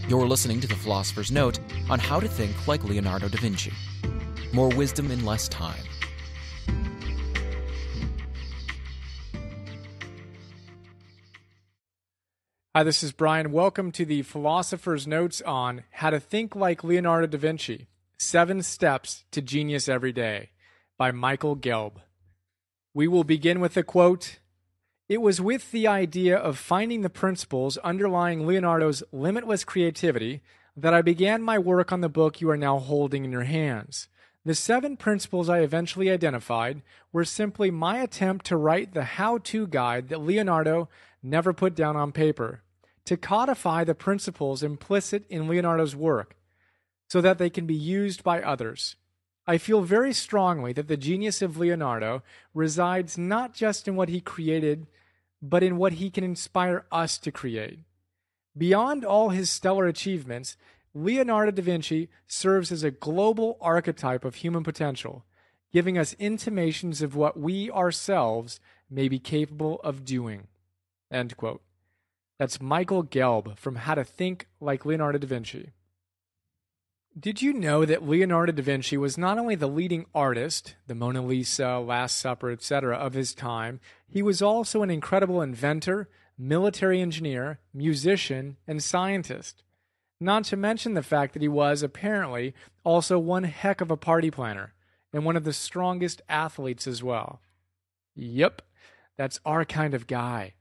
You're listening to The Philosopher's Note on how to think like Leonardo da Vinci. More wisdom in less time. Hi, this is Brian. Welcome to the Philosopher's Notes on How to Think Like Leonardo da Vinci, 7 Steps to Genius Every Day by Michael Gelb. We will begin with a quote. It was with the idea of finding the principles underlying Leonardo's limitless creativity that I began my work on the book you are now holding in your hands. The 7 principles I eventually identified were simply my attempt to write the how-to guide that Leonardo never put down on paper, to codify the principles implicit in Leonardo's work so that they can be used by others. I feel very strongly that the genius of Leonardo resides not just in what he created, but in what he can inspire us to create. Beyond all his stellar achievements, Leonardo da Vinci serves as a global archetype of human potential, giving us intimations of what we ourselves may be capable of doing. End quote. That's Michael Gelb from How to Think Like Leonardo da Vinci. Did you know that Leonardo da Vinci was not only the leading artist, the Mona Lisa, Last Supper, etc., of his time, he was also an incredible inventor, military engineer, musician, and scientist. Not to mention the fact that he was, apparently, also one heck of a party planner, and one of the strongest athletes as well. Yep, that's our kind of guy.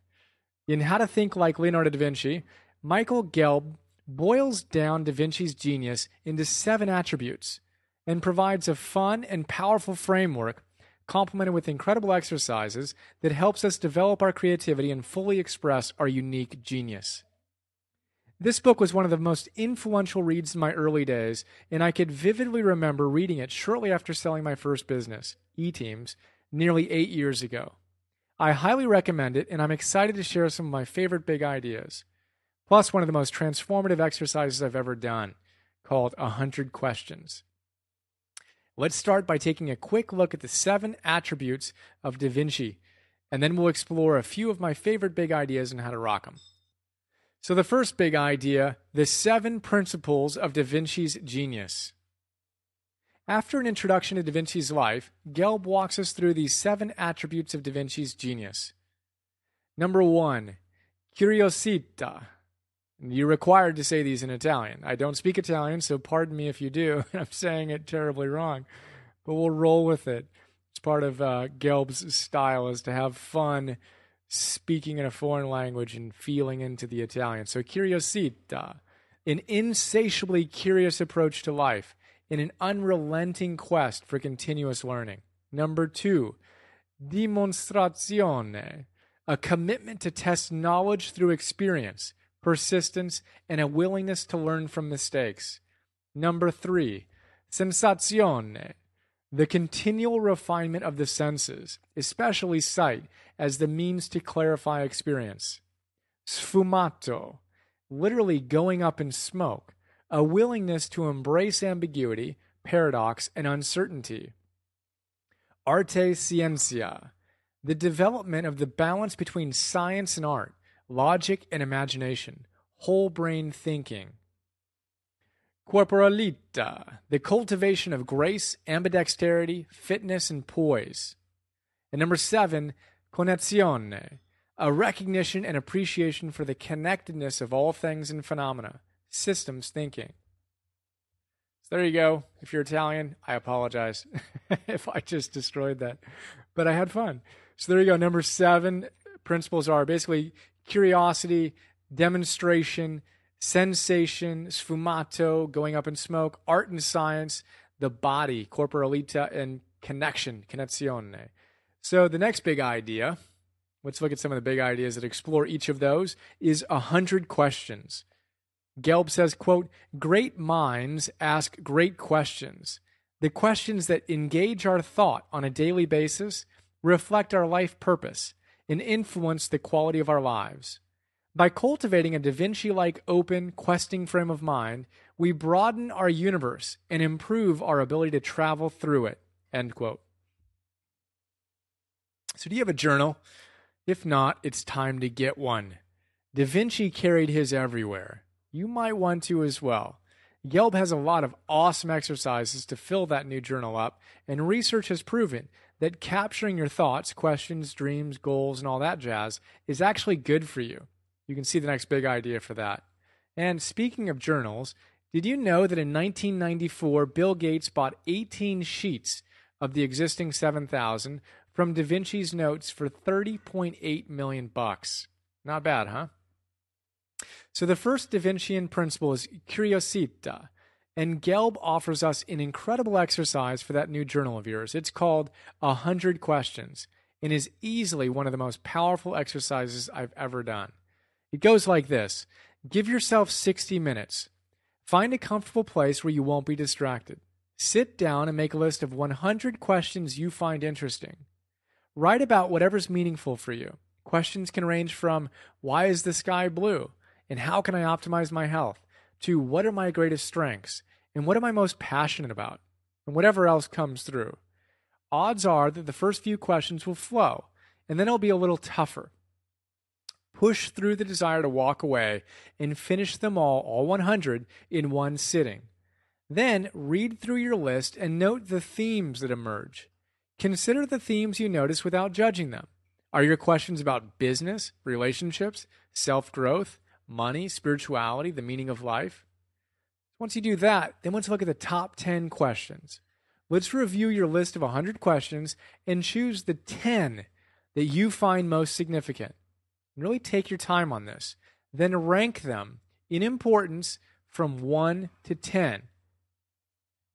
In How to Think Like Leonardo da Vinci, Michael Gelb boils down Da Vinci's genius into 7 attributes and provides a fun and powerful framework complemented with incredible exercises that helps us develop our creativity and fully express our unique genius. This book was one of the most influential reads in my early days, and I could vividly remember reading it shortly after selling my first business, E-Teams, nearly 8 years ago. I highly recommend it, and I'm excited to share some of my favorite big ideas. Plus one of the most transformative exercises I've ever done, called 100 Questions. Let's start by taking a quick look at the 7 attributes of Da Vinci, and then we'll explore a few of my favorite big ideas and how to rock them. So the first big idea, the 7 principles of Da Vinci's genius. After an introduction to Da Vinci's life, Gelb walks us through these 7 attributes of Da Vinci's genius. Number 1, curiosità. You're required to say these in Italian. I don't speak Italian, so pardon me if you do. I'm saying it terribly wrong, but we'll roll with it. It's part of Gelb's style is to have fun speaking in a foreign language and feeling into the Italian. So curiosità, an insatiably curious approach to life, in an unrelenting quest for continuous learning. Number 2, dimostrazione, a commitment to test knowledge through experience, persistence, and a willingness to learn from mistakes. Number 3, sensazione, the continual refinement of the senses, especially sight, as the means to clarify experience. Sfumato, literally going up in smoke, a willingness to embrace ambiguity, paradox, and uncertainty. Arte scientia, the development of the balance between science and art, logic and imagination, whole brain thinking. Corporalita, the cultivation of grace, ambidexterity, fitness, and poise. And number 7, cognizione, a recognition and appreciation for the connectedness of all things and phenomena, systems thinking. So there you go. If you're Italian, I apologize if I just destroyed that, but I had fun. So there you go. Number 7 principles are basically curiosity, demonstration, sensation, sfumato, going up in smoke, art and science, the body, corporalita, and connection, cognizione. So the next big idea, let's look at some of the big ideas that explore each of those, is 100 questions. Gelb says, quote, great minds ask great questions. The questions that engage our thought on a daily basis, reflect our life purpose, and influence the quality of our lives. By cultivating a Da Vinci-like open, questing frame of mind, we broaden our universe and improve our ability to travel through it. End quote. So do you have a journal? If not, it's time to get one. Da Vinci carried his everywhere. you might want to as well. Gelb has a lot of awesome exercises to fill that new journal up, and research has proven that capturing your thoughts, questions, dreams, goals, and all that jazz is actually good for you. You can see the next big idea for that. And speaking of journals, did you know that in 1994, Bill Gates bought 18 sheets of the existing 7,000 from Da Vinci's notes for $30.8 million? Not bad, huh? So the first Da Vincian principle is curiosità, and Gelb offers us an incredible exercise for that new journal of yours. It's called 100 Questions and is easily one of the most powerful exercises I've ever done. It goes like this. Give yourself 60 minutes. Find a comfortable place where you won't be distracted. Sit down and make a list of 100 questions you find interesting. Write about whatever's meaningful for you. Questions can range from, why is the sky blue? And how can I optimize my health? To what are my greatest strengths? And what am I most passionate about? And whatever else comes through. Odds are that the first few questions will flow, and then it'll be a little tougher. Push through the desire to walk away and finish them all 100, in one sitting. Then read through your list and note the themes that emerge. Consider the themes you notice without judging them. Are your questions about business, relationships, self-growth, money, spirituality, the meaning of life? Once you do that, then let's look at the top 10 questions. Let's review your list of 100 questions and choose the 10 that you find most significant. Really take your time on this. Then rank them in importance from 1 to 10. If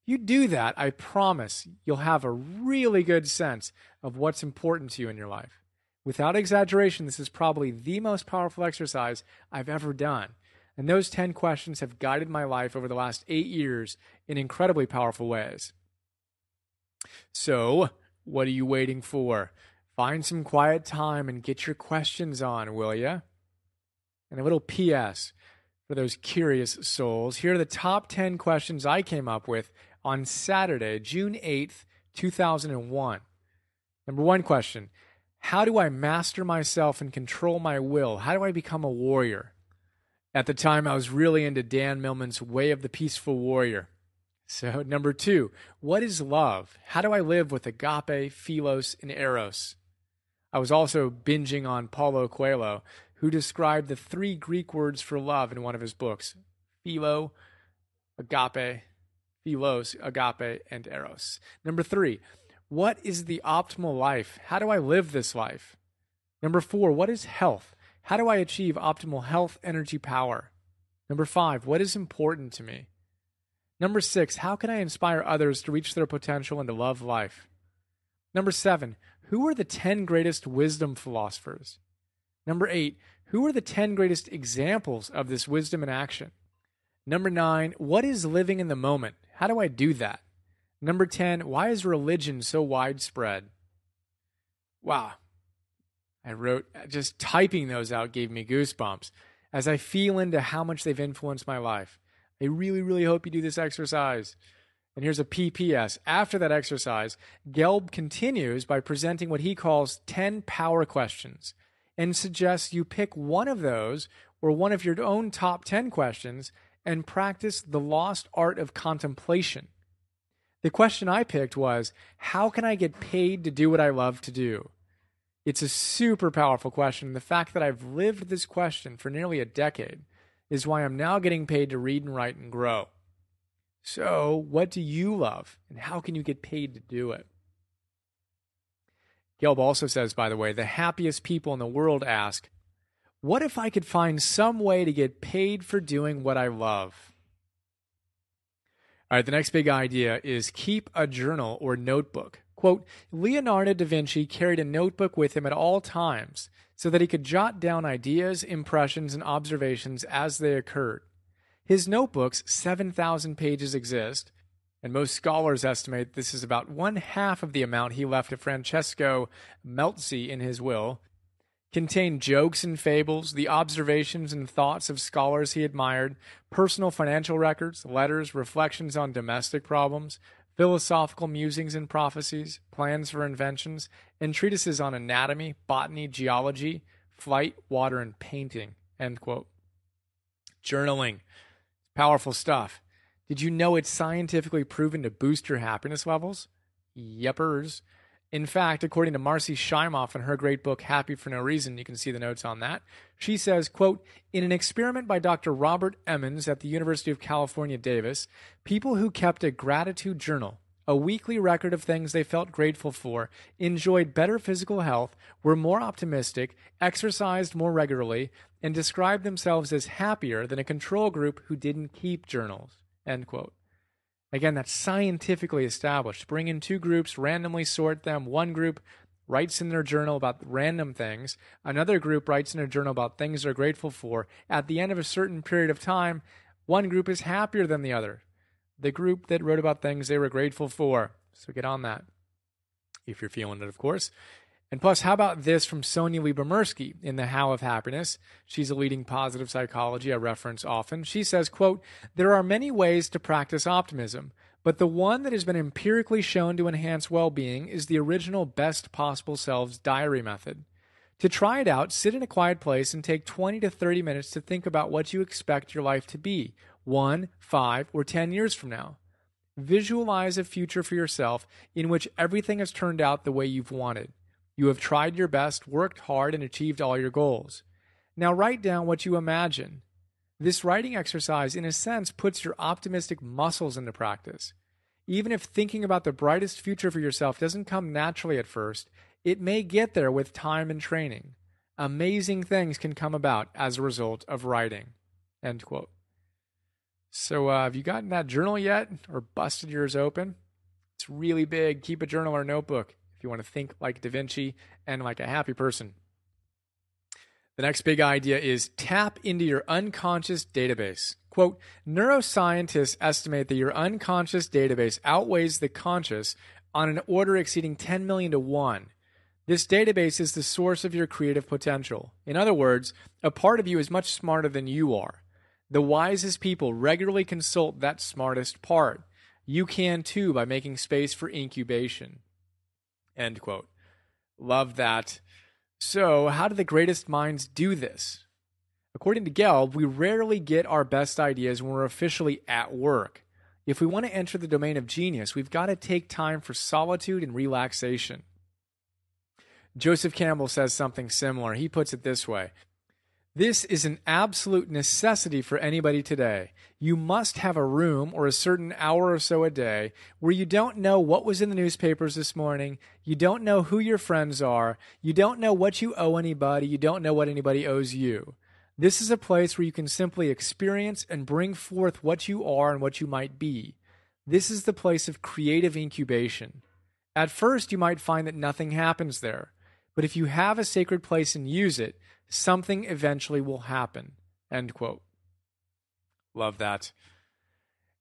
you do that, I promise you'll have a really good sense of what's important to you in your life. Without exaggeration, this is probably the most powerful exercise I've ever done. And those 10 questions have guided my life over the last 8 years in incredibly powerful ways. So, what are you waiting for? Find some quiet time and get your questions on, will ya? And a little PS for those curious souls. Here are the top 10 questions I came up with on Saturday, June 8th, 2001. Number 1 question. How do I master myself and control my will? How do I become a warrior? At the time, I was really into Dan Millman's Way of the Peaceful Warrior. So, number 2, what is love? How do I live with agape, philos, and eros? I was also binging on Paulo Coelho, who described the 3 Greek words for love in one of his books. Philo, agape, philos, agape, and eros. Number 3, what is the optimal life? How do I live this life? Number 4, what is health? How do I achieve optimal health, energy, power? Number 5, what is important to me? Number 6, how can I inspire others to reach their potential and to love life? Number 7, who are the 10 greatest wisdom philosophers? Number 8, who are the 10 greatest examples of this wisdom in action? Number 9, what is living in the moment? How do I do that? Number 10, why is religion so widespread? Wow. Just typing those out gave me goosebumps as I feel into how much they've influenced my life. I really, really hope you do this exercise. And here's a PPS. After that exercise, Gelb continues by presenting what he calls 10 power questions and suggests you pick one of those or one of your own top 10 questions and practice the lost art of contemplation. The question I picked was, how can I get paid to do what I love to do? It's a super powerful question. The fact that I've lived this question for nearly a decade is why I'm now getting paid to read and write and grow. So, what do you love, and how can you get paid to do it? Gelb also says, by the way, the happiest people in the world ask, what if I could find some way to get paid for doing what I love? All right, the next big idea is keep a journal or notebook. Quote, Leonardo da Vinci carried a notebook with him at all times so that he could jot down ideas, impressions, and observations as they occurred. His notebooks, 7,000 pages, exist, and most scholars estimate this is about 1/2 of the amount he left to Francesco Melzi in his will, contain jokes and fables, the observations and thoughts of scholars he admired, personal financial records, letters, reflections on domestic problems, philosophical musings and prophecies, plans for inventions, and treatises on anatomy, botany, geology, flight, water, and painting. End quote. Journaling. Powerful stuff. Did you know it's scientifically proven to boost your happiness levels? Yepers. In fact, according to Marcy Shimoff in her great book, Happy for No Reason, you can see the notes on that, she says, quote, in an experiment by Dr. Robert Emmons at the University of California, Davis, people who kept a gratitude journal, a weekly record of things they felt grateful for, enjoyed better physical health, were more optimistic, exercised more regularly, and described themselves as happier than a control group who didn't keep journals, end quote. Again, that's scientifically established. Bring in two groups, randomly sort them. One group writes in their journal about random things. Another group writes in their journal about things they're grateful for. At the end of a certain period of time, one group is happier than the other. The group that wrote about things they were grateful for. So get on that, if you're feeling it, of course. And plus, how about this from Sonia Lyubomirsky in The How of Happiness? She's a leading positive psychology I reference often. She says, quote, there are many ways to practice optimism, but the one that has been empirically shown to enhance well-being is the original Best Possible Selves diary method. To try it out, sit in a quiet place and take 20 to 30 minutes to think about what you expect your life to be 1, 5, or 10 years from now. Visualize a future for yourself in which everything has turned out the way you've wanted. You have tried your best, worked hard, and achieved all your goals. Now write down what you imagine. This writing exercise, in a sense, puts your optimistic muscles into practice. Even if thinking about the brightest future for yourself doesn't come naturally at first, it may get there with time and training. Amazing things can come about as a result of writing. End quote. So have you gotten that journal yet or busted yours open? It's really big. Keep a journal or notebook if you want to think like Da Vinci and like a happy person. The next big idea is tap into your unconscious database. Quote, neuroscientists estimate that your unconscious database outweighs the conscious on an order exceeding 10 million to 1. This database is the source of your creative potential. In other words, a part of you is much smarter than you are. The wisest people regularly consult that smartest part. You can too by making space for incubation. End quote. Love that. So, how do the greatest minds do this? According to Gelb, we rarely get our best ideas when we're officially at work. If we want to enter the domain of genius, we've got to take time for solitude and relaxation. Joseph Campbell says something similar. He puts it this way. This is an absolute necessity for anybody today. You must have a room or a certain hour or so a day where you don't know what was in the newspapers this morning, you don't know who your friends are, you don't know what you owe anybody, you don't know what anybody owes you. This is a place where you can simply experience and bring forth what you are and what you might be. This is the place of creative incubation. At first, you might find that nothing happens there, but if you have a sacred place and use it, something eventually will happen. End quote. Love that.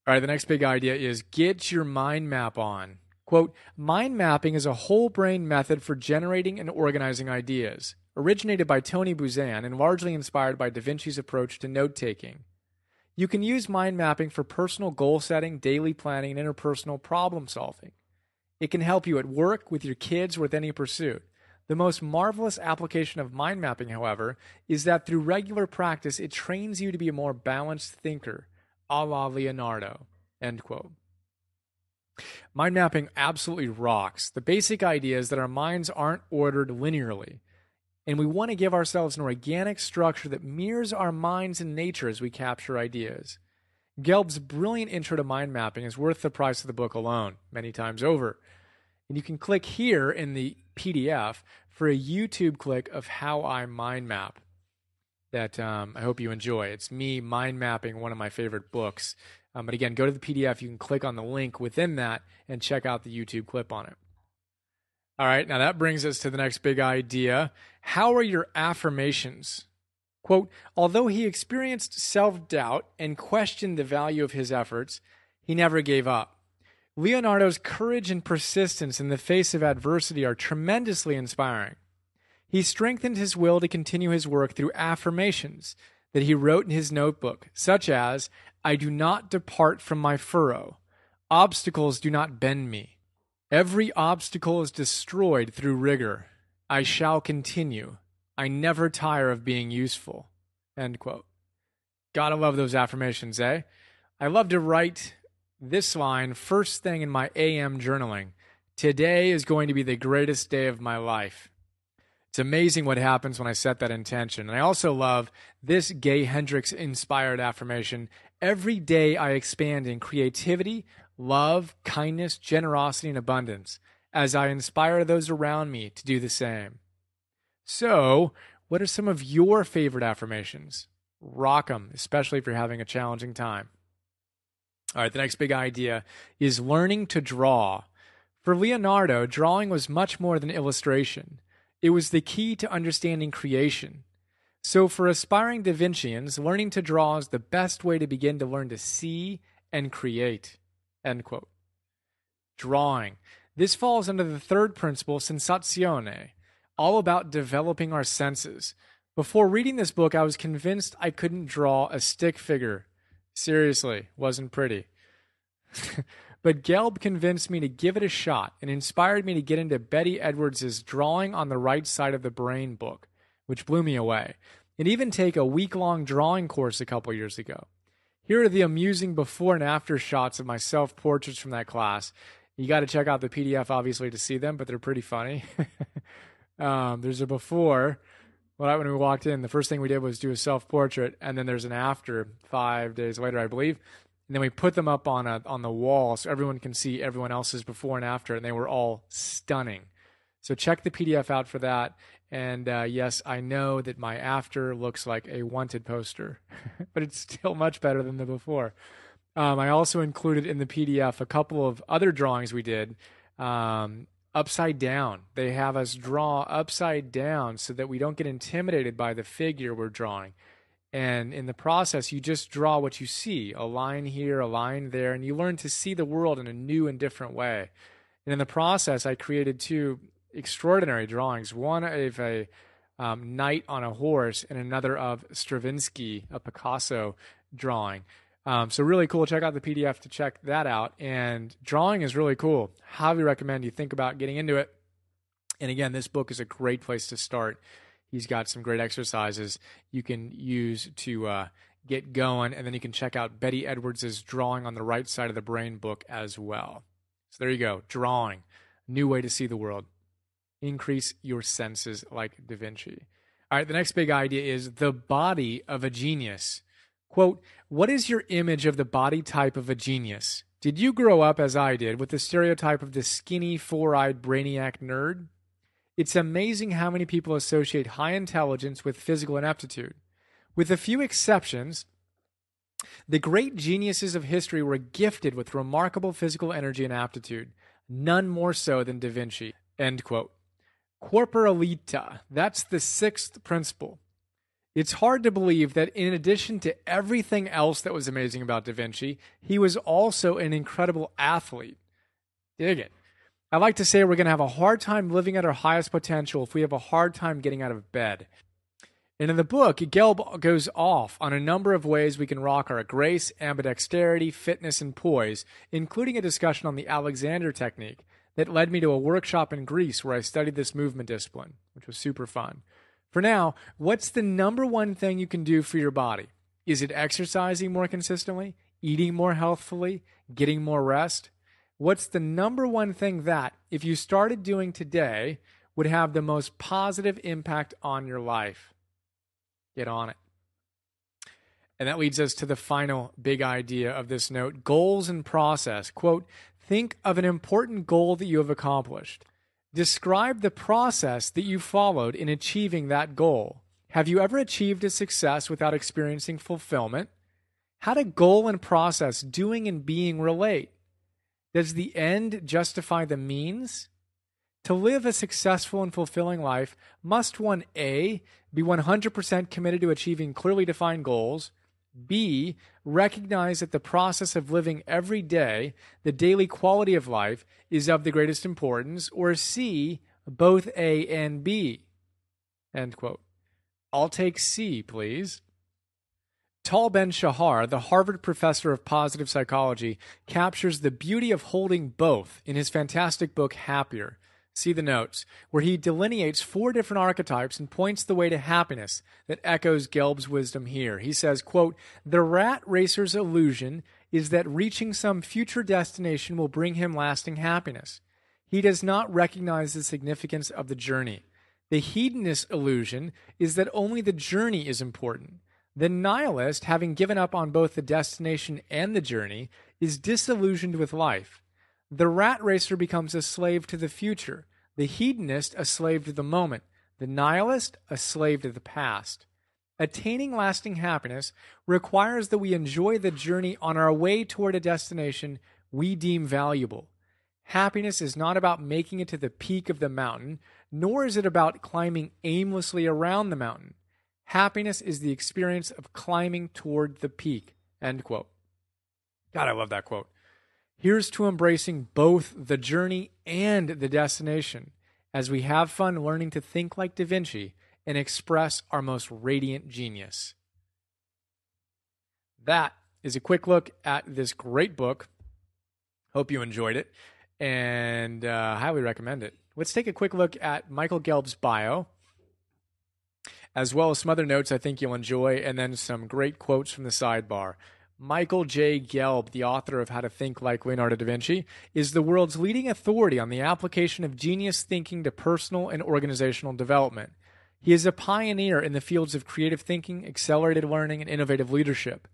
All right, the next big idea is get your mind map on. Quote, mind mapping is a whole brain method for generating and organizing ideas, originated by Tony Buzan and largely inspired by Da Vinci's approach to note-taking. You can use mind mapping for personal goal setting, daily planning, and interpersonal problem solving. It can help you at work, with your kids, or with any pursuit. The most marvelous application of mind mapping, however, is that through regular practice, it trains you to be a more balanced thinker, a la Leonardo. End quote. Mind mapping absolutely rocks. The basic idea is that our minds aren't ordered linearly, and we want to give ourselves an organic structure that mirrors our minds and nature as we capture ideas. Gelb's brilliant intro to mind mapping is worth the price of the book alone, many times over. And you can click here in the PDF for a YouTube click of how I mind map that I hope you enjoy. It's me mind mapping one of my favorite books. But again, go to the PDF. You can click on the link within that and check out the YouTube clip on it. All right, now that brings us to the next big idea. How are your affirmations? Quote, although he experienced self-doubt and questioned the value of his efforts, he never gave up. Leonardo's courage and persistence in the face of adversity are tremendously inspiring. He strengthened his will to continue his work through affirmations that he wrote in his notebook, such as, I do not depart from my furrow. Obstacles do not bend me. Every obstacle is destroyed through rigor. I shall continue. I never tire of being useful. End quote. Gotta love those affirmations, eh? I love to write this line first thing in my AM journaling. Today is going to be the greatest day of my life. It's amazing what happens when I set that intention. And I also love this Gay Hendricks inspired affirmation. Every day I expand in creativity, love, kindness, generosity, and abundance as I inspire those around me to do the same. So, what are some of your favorite affirmations? Rock them, especially if you're having a challenging time. All right, the next big idea is learning to draw. For Leonardo, drawing was much more than illustration. It was the key to understanding creation. So for aspiring Da Vincians, learning to draw is the best way to begin to learn to see and create. End quote. Drawing. This falls under the third principle, sensazione, all about developing our senses. Before reading this book, I was convinced I couldn't draw a stick figure. Seriously, wasn't pretty. But Gelb convinced me to give it a shot and inspired me to get into Betty Edwards' Drawing on the Right Side of the Brain book, which blew me away, and even take a week-long drawing course a couple years ago. Here are the amusing before and after shots of my self-portraits from that class. You got to check out the PDF, obviously, to see them, but they're pretty funny. There's a before. Well, when we walked in, the first thing we did was do a self-portrait, and then there's an after 5 days later, I believe. And then we put them up on the wall so everyone can see everyone else's before and after, and they were all stunning. So check the PDF out for that. And yes, I know that my after looks like a wanted poster, but it's still much better than the before. I also included in the PDF a couple of other drawings we did upside down. They have us draw upside down so that we don't get intimidated by the figure we're drawing. And in the process, you just draw what you see, a line here, a line there, and you learn to see the world in a new and different way. And in the process, I created two extraordinary drawings, one of a knight on a horse and another of Stravinsky, a Picasso drawing. So really cool. Check out the PDF to check that out. And drawing is really cool. Highly recommend you think about getting into it. And again, this book is a great place to start. He's got some great exercises you can use to get going, and then you can check out Betty Edwards' Drawing on the Right Side of the Brain book as well. So there you go, drawing, new way to see the world. Increase your senses like Da Vinci. All right, the next big idea is the body of a genius. Quote, what is your image of the body type of a genius? Did you grow up, as I did, with the stereotype of the skinny, four-eyed brainiac nerd? It's amazing how many people associate high intelligence with physical ineptitude. With a few exceptions, the great geniuses of history were gifted with remarkable physical energy and aptitude, none more so than Da Vinci. End quote. Corporalita, that's the sixth principle. It's hard to believe that in addition to everything else that was amazing about Da Vinci, he was also an incredible athlete. Dig it. I like to say we're going to have a hard time living at our highest potential if we have a hard time getting out of bed. And in the book, Gelb goes off on a number of ways we can rock our grace, ambidexterity, fitness, and poise, including a discussion on the Alexander technique that led me to a workshop in Greece where I studied this movement discipline, which was super fun. For now, what's the number one thing you can do for your body? Is it exercising more consistently, eating more healthfully, getting more rest? What's the number one thing that, if you started doing today, would have the most positive impact on your life? Get on it. And that leads us to the final big idea of this note, goals and process. Quote, think of an important goal that you have accomplished. Describe the process that you followed in achieving that goal. Have you ever achieved a success without experiencing fulfillment? How do goal and process, doing and being, relate? Does the end justify the means? To live a successful and fulfilling life, must one A, be 100% committed to achieving clearly defined goals, B, recognize that the process of living every day, the daily quality of life, is of the greatest importance, or C, both A and B? End quote. I'll take C, please. Tal Ben-Shahar, the Harvard professor of positive psychology, captures the beauty of holding both in his fantastic book, Happier. See the notes, where he delineates 4 different archetypes and points the way to happiness that echoes Gelb's wisdom here. He says, quote, "The rat racer's illusion is that reaching some future destination will bring him lasting happiness. He does not recognize the significance of the journey. The hedonist illusion is that only the journey is important. The nihilist, having given up on both the destination and the journey, is disillusioned with life. The rat racer becomes a slave to the future, the hedonist a slave to the moment, the nihilist a slave to the past. Attaining lasting happiness requires that we enjoy the journey on our way toward a destination we deem valuable. Happiness is not about making it to the peak of the mountain, nor is it about climbing aimlessly around the mountain. Happiness is the experience of climbing toward the peak." End quote. God, I love that quote. Here's to embracing both the journey and the destination as we have fun learning to think like Da Vinci and express our most radiant genius. That is a quick look at this great book. Hope you enjoyed it and highly recommend it. Let's take a quick look at Michael Gelb's bio, as well as some other notes I think you'll enjoy, and then some great quotes from the sidebar. Michael J. Gelb, the author of How to Think Like Leonardo da Vinci, is the world's leading authority on the application of genius thinking to personal and organizational development. He is a pioneer in the fields of creative thinking, accelerated learning, and innovative leadership.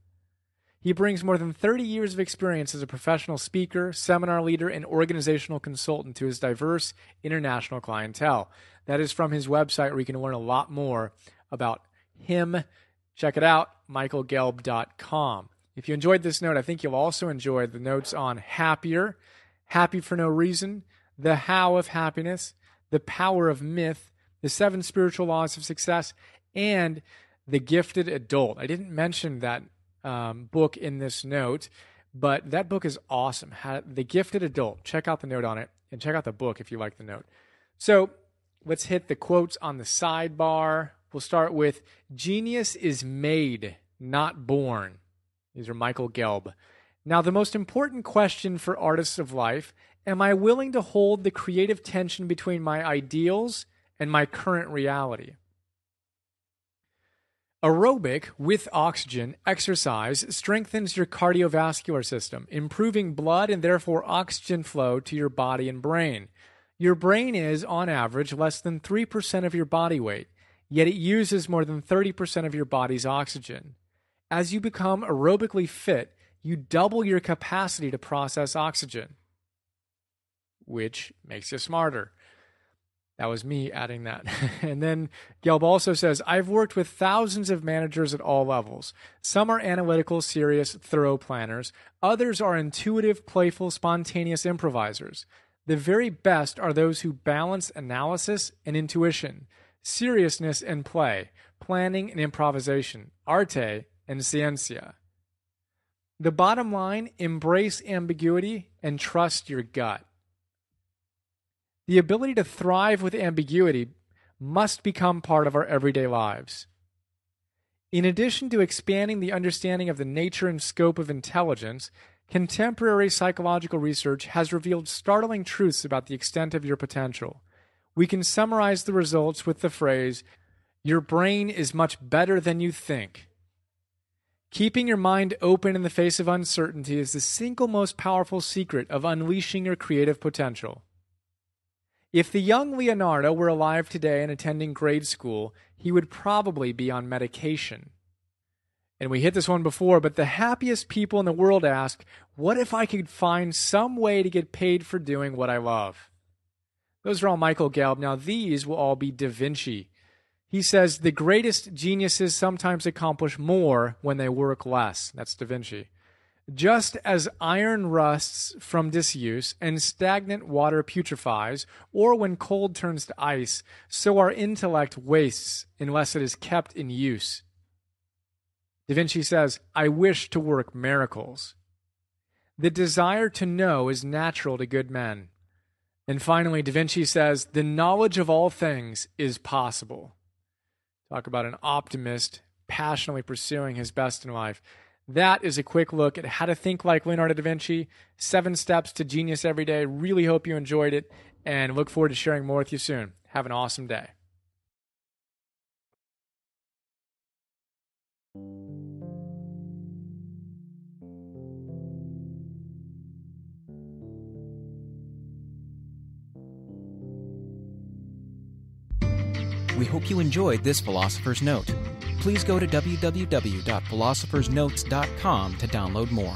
He brings more than 30 years of experience as a professional speaker, seminar leader, and organizational consultant to his diverse international clientele. That is from his website, where you can learn a lot more about him. Check it out, michaelgelb.com. If you enjoyed this note, I think you'll also enjoy the notes on Happier, Happy for No Reason, The How of Happiness, The Power of Myth, The 7 Spiritual Laws of Success, and The Gifted Adult. I didn't mention that book in this note, but that book is awesome. The Gifted Adult. Check out the note on it, and check out the book if you like the note. So let's hit the quotes on the sidebar. We'll start with, "Genius is made, not born." These are Michael Gelb. "Now, the most important question for artists of life, am I willing to hold the creative tension between my ideals and my current reality? Aerobic with oxygen exercise strengthens your cardiovascular system, improving blood and therefore oxygen flow to your body and brain. Your brain is, on average, less than 3% of your body weight, yet it uses more than 30% of your body's oxygen. As you become aerobically fit, you double your capacity to process oxygen, which makes you smarter." That was me adding that. And then Gelb also says, "I've worked with thousands of managers at all levels. Some are analytical, serious, thorough planners. Others are intuitive, playful, spontaneous improvisers. The very best are those who balance analysis and intuition, seriousness and play, planning and improvisation, arte and ciencia. The bottom line, embrace ambiguity and trust your gut. The ability to thrive with ambiguity must become part of our everyday lives. In addition to expanding the understanding of the nature and scope of intelligence, contemporary psychological research has revealed startling truths about the extent of your potential. We can summarize the results with the phrase, 'Your brain is much better than you think.' Keeping your mind open in the face of uncertainty is the single most powerful secret of unleashing your creative potential. If the young Leonardo were alive today and attending grade school, he would probably be on medication." And we hit this one before, but the happiest people in the world ask, "What if I could find some way to get paid for doing what I love?" Those are all Michael Gelb. Now, these will all be Da Vinci. He says, "The greatest geniuses sometimes accomplish more when they work less." That's Da Vinci. "Just as iron rusts from disuse and stagnant water putrefies, or when cold turns to ice, so our intellect wastes unless it is kept in use." Da Vinci says, "I wish to work miracles." The desire to know is natural to good men. And finally, Da Vinci says, "The knowledge of all things is possible." Talk about an optimist passionately pursuing his best in life. That is a quick look at How to Think Like Leonardo da Vinci, 7 Steps to Genius Every Day. Really hope you enjoyed it. and look forward to sharing more with you soon. Have an awesome day. We hope you enjoyed this Philosopher's Note. Please go to www.philosophersnotes.com to download more.